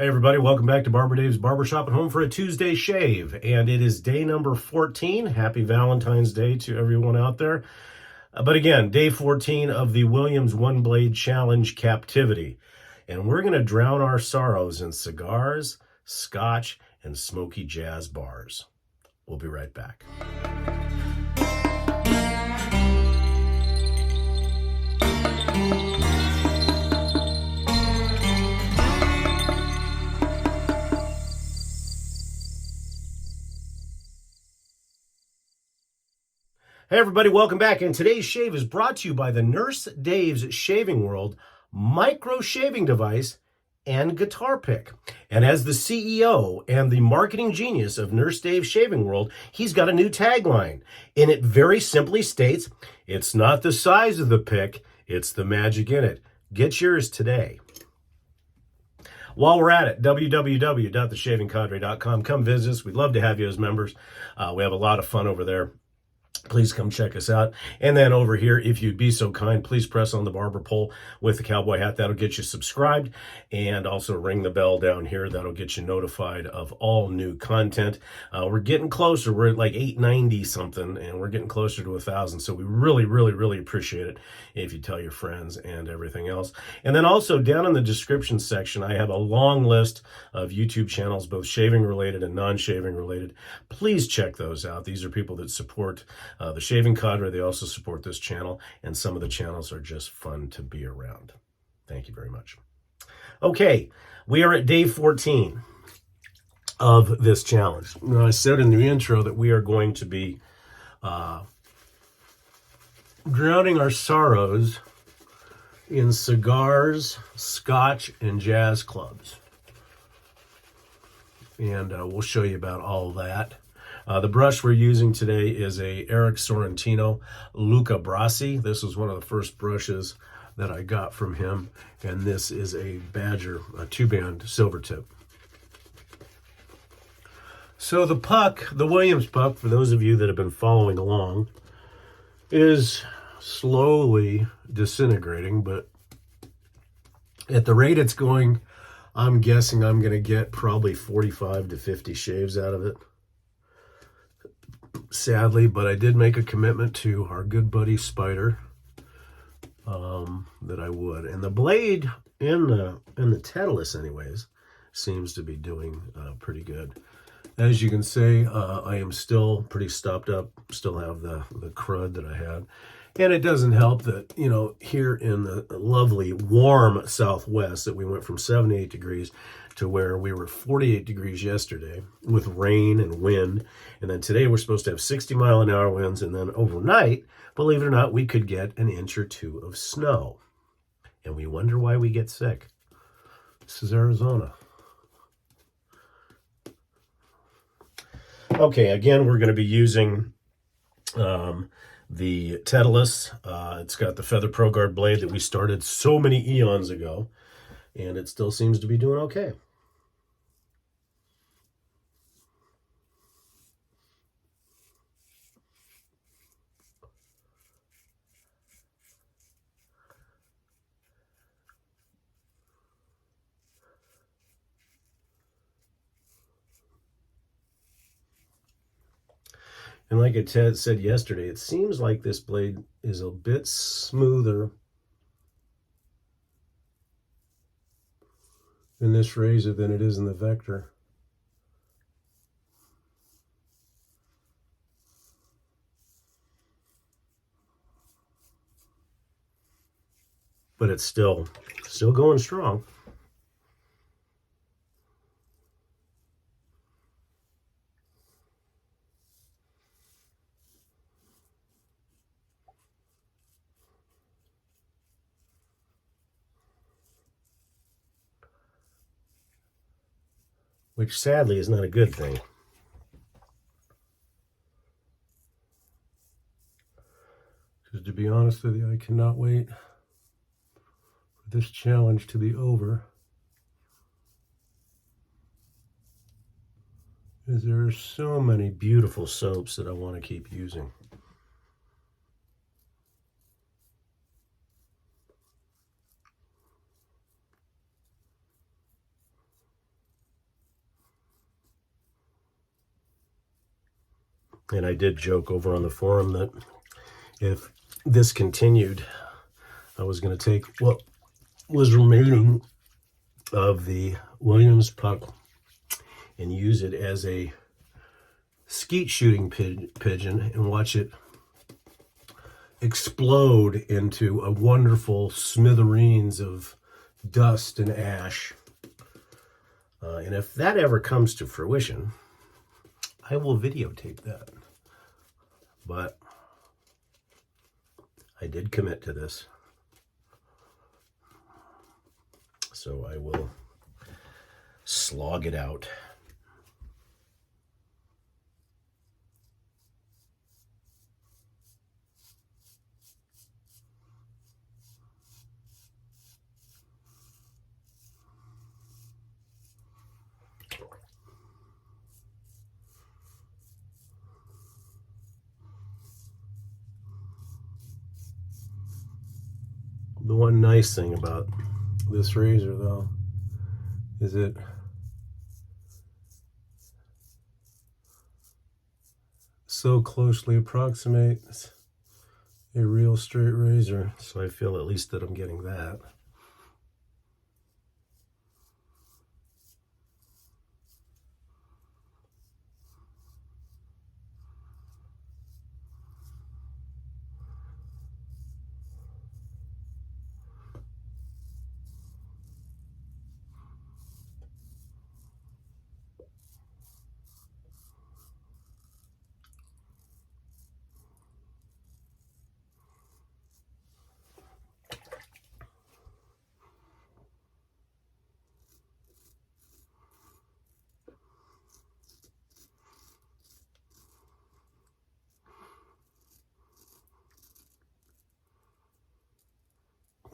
Hey everybody, welcome back to Barber Dave's Barbershop at Home for a Tuesday shave. And it is day number 14. Happy Valentine's Day to everyone out there. But again, day 14 of the Williams One Blade Challenge Captivity. And we're going to drown our sorrows in cigars, scotch, and smoky jazz bars. We'll be right back. Hey everybody, welcome back. And today's shave is brought to you by the Nurse Dave's Shaving World micro shaving device and guitar pick. And as the CEO and the marketing genius of Nurse Dave's Shaving World, he's got a new tagline. And it very simply states, it's not the size of the pick, it's the magic in it. Get yours today. While we're at it, www.theshavingcadre.com. Come visit us. We'd love to have you as members. We have a lot of fun over there. Please come check us out. And then over here, if you'd be so kind, please press on the barber pole with the cowboy hat. That'll get you subscribed. And also ring the bell down here. That'll get you notified of all new content. We're getting closer. We're at like 890 something, and we're getting closer to 1,000. So we really appreciate it if you tell your friends and everything else. And then also down in the description section, I have a long list of YouTube channels, both shaving related and non-shaving related. Please check those out. These are people that support the Shaving Cadre. They also support this channel, and some of the channels are just fun to be around. Thank you very much. Okay, we are at day 14 of this challenge. Now, I said in the intro that we are going to be drowning our sorrows in cigars, scotch, and jazz clubs. And we'll show you about all that. The brush we're using today is a Eric Sorrentino Luca Brasi. This was one of the first brushes that I got from him, and this is a Badger, a 2-band silver tip. So the puck, the Williams puck, for those of you that have been following along, is slowly disintegrating, but at the rate it's going, I'm guessing I'm going to get probably 45 to 50 shaves out of it. Sadly, but I did make a commitment to our good buddy Spider that I would. And the blade in the Titleist anyways seems to be doing pretty good. As you can see, I am still pretty stopped up, still have the crud that I had. And it doesn't help that, you know, here in the lovely warm Southwest that we went from 78 degrees to where we were 48 degrees yesterday with rain and wind. And then today we're supposed to have 60-mile-an-hour winds. And then overnight, believe it or not, we could get an inch or two of snow. And we wonder why we get sick. This is Arizona. Okay, again, we're going to be using the Titleist. It's got the Feather Pro Guard blade that we started so many eons ago, and it still seems to be doing okay. And like I said yesterday, it seems like this blade is a bit smoother in this razor than it is in the Vector. But it's still going strong. Which sadly is not a good thing. Because to be honest with you, I cannot wait for this challenge to be over. Because there are so many beautiful soaps that I want to keep using. And I did joke over on the forum that if this continued, I was going to take what was remaining of the Williams puck and use it as a skeet shooting pigeon and watch it explode into a wonderful smithereens of dust and ash. And if that ever comes to fruition, I will videotape that. But I did commit to this. So I will slog it out. The one nice thing about this razor, though, is it so closely approximates a real straight razor. So I feel at least that I'm getting that.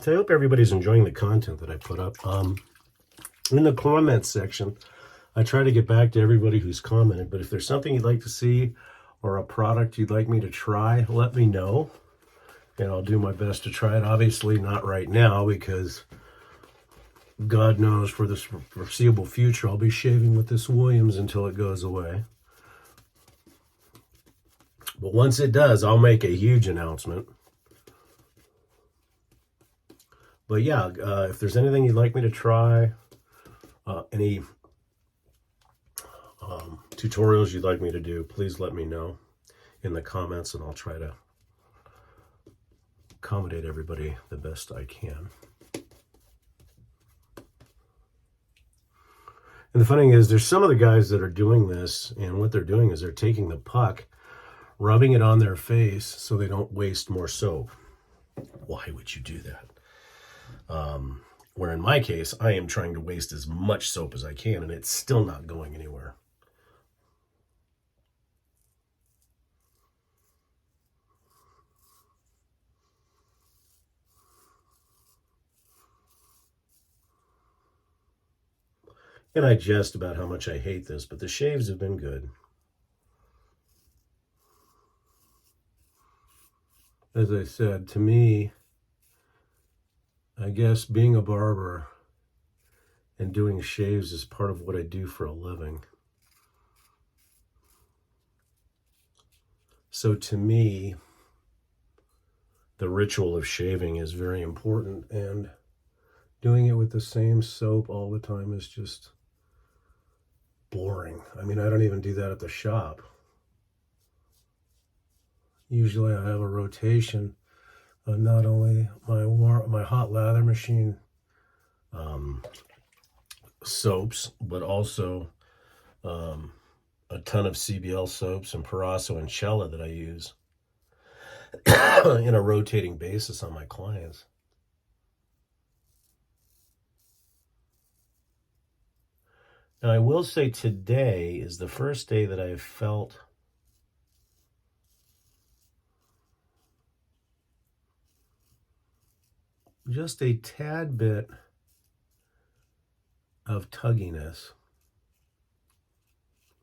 So I hope everybody's enjoying the content that I put up. In the comments section, I try to get back to everybody who's commented, but if there's something you'd like to see or a product you'd like me to try, let me know, and I'll do my best to try it. Obviously not right now, because God knows for this foreseeable future, I'll be shaving with this Williams until it goes away. But once it does, I'll make a huge announcement. But yeah, if there's anything you'd like me to try, any tutorials you'd like me to do, please let me know in the comments, and I'll try to accommodate everybody the best I can. And the funny thing is, there's some of the guys that are doing this, and what they're doing is they're taking the puck, rubbing it on their face so they don't waste more soap. Why would you do that? Where in my case, I am trying to waste as much soap as I can, and it's still not going anywhere. And I jest about how much I hate this, but the shaves have been good. As I said, to me, I guess being a barber and doing shaves is part of what I do for a living. So to me, the ritual of shaving is very important, and doing it with the same soap all the time is just boring. I mean, I don't even do that at the shop. Usually I have a rotation of not only my hot lather machine soaps, but also a ton of CBL soaps and Parasso and Cella that I use in a rotating basis on my clients. Now, I will say today is the first day that I've felt just a tad bit of tugginess.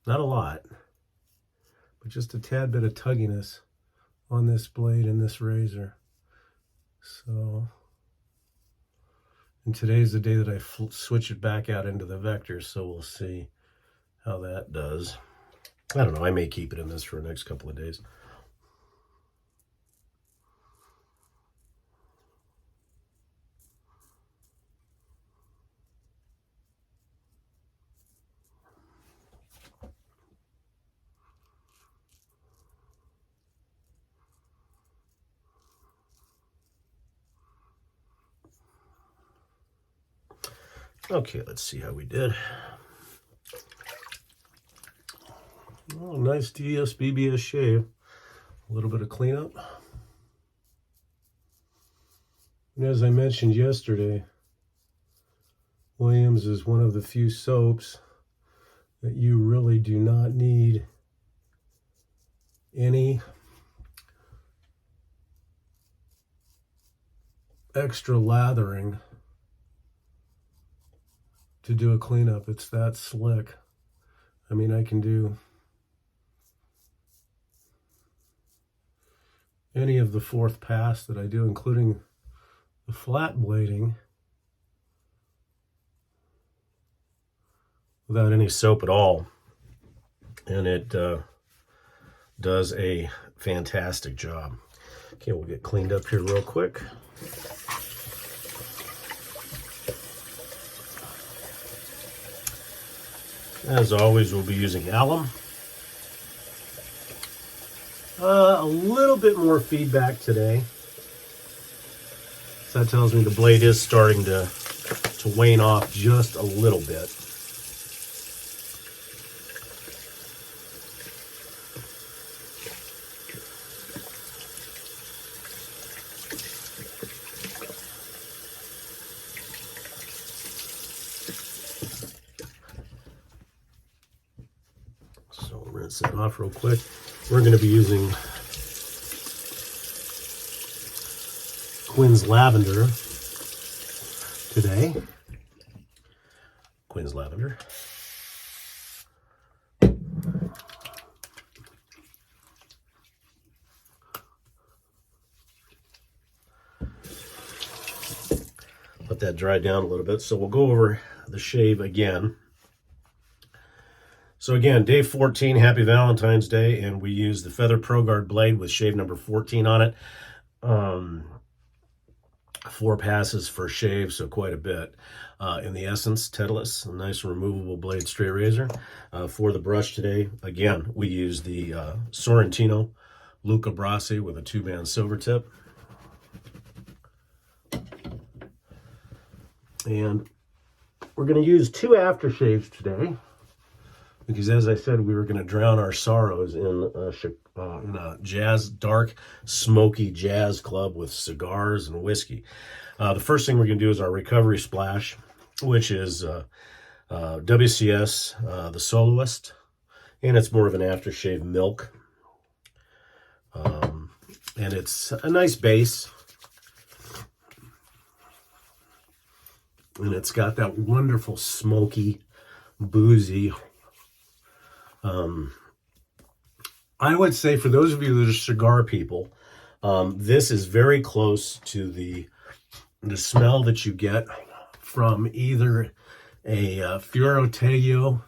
Not a lot, but just a tad bit of tugginess on this blade and this razor. So, and today's the day that I switch it back out into the vector, so we'll see how that does. I don't know. I may keep it in this for the next couple of days. Okay, let's see how we did. Oh, nice DSBBS shave. A little bit of cleanup. And as I mentioned yesterday, Williams is one of the few soaps that you really do not need any extra lathering to do a cleanup. It's that slick. I mean, I can do any of the fourth pass that I do, including the flat blading, without any soap at all. And it does a fantastic job. Okay, we'll get cleaned up here real quick. As always, we'll be using alum. A little bit more feedback today. So that tells me the blade is starting to wane off just a little bit. So rinse that off real quick. We're going to be using Quinn's Lavender today. Quinn's Lavender. Let that dry down a little bit. So we'll go over the shave again. So again, day 14, happy Valentine's Day, and we use the Feather Pro Guard blade with shave number 14 on it. 4 passes for shave, so quite a bit. In the Essence Tedless, a nice removable blade straight razor. For the brush today, again, we use the Sorrentino Luca Brasi with a 2-band silver tip. And we're going to use 2 aftershaves today, because as I said, we were going to drown our sorrows in a jazz, dark, smoky jazz club with cigars and whiskey. The first thing we're going to do is our recovery splash, which is WCS, the Soloist, and it's more of an aftershave milk. And it's a nice base. And it's got that wonderful smoky, boozy. I would say for those of you that are cigar people, this is very close to the smell that you get from either a Fioro Tejo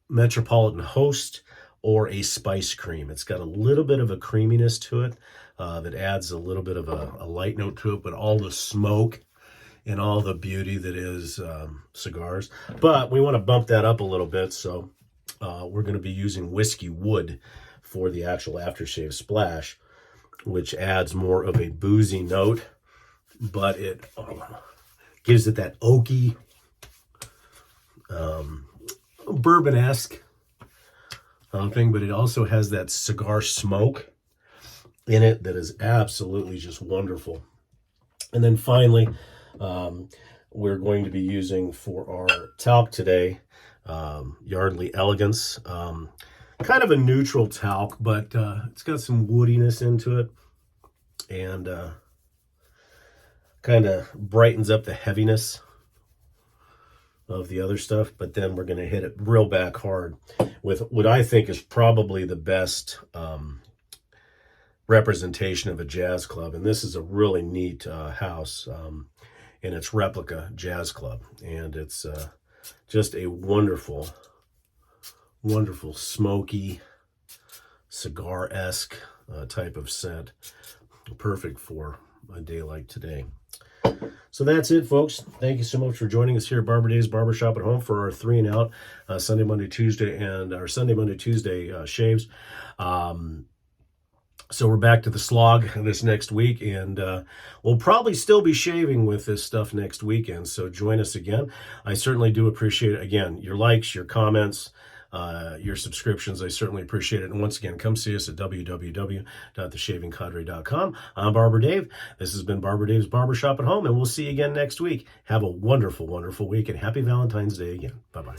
Metropolitan Host or a Spice Cream. It's got a little bit of a creaminess to it that adds a little bit of a light note to it, but all the smoke and all the beauty that is cigars. But we want to bump that up a little bit, so we're going to be using Whiskey Wood for the actual aftershave splash, which adds more of a boozy note, but it gives it that oaky, bourbon-esque thing, but it also has that cigar smoke in it that is absolutely just wonderful. And then finally, we're going to be using for our talc today, Yardley Elegance. Kind of a neutral talc, but it's got some woodiness into it, and kind of brightens up the heaviness of the other stuff. But then we're going to hit it real back hard with what I think is probably the best representation of a jazz club. And this is a really neat house, and it's Replica Jazz Club, and it's just a wonderful wonderful smoky cigar-esque type of scent. Perfect for a day like today. So that's it, folks. Thank you so much for joining us here at Barber Dave's Barbershop at Home for our 3 and Out Sunday, Monday, Tuesday, and our Sunday, Monday, Tuesday shaves. So we're back to the slog this next week, and we'll probably still be shaving with this stuff next weekend. So join us again. I certainly do appreciate, again, your likes, your comments, your subscriptions. I certainly appreciate it. And once again, come see us at www.theshavingcadre.com. I'm Barber Dave. This has been Barber Dave's Barbershop at Home, and we'll see you again next week. Have a wonderful, wonderful week, and happy Valentine's Day again. Bye-bye.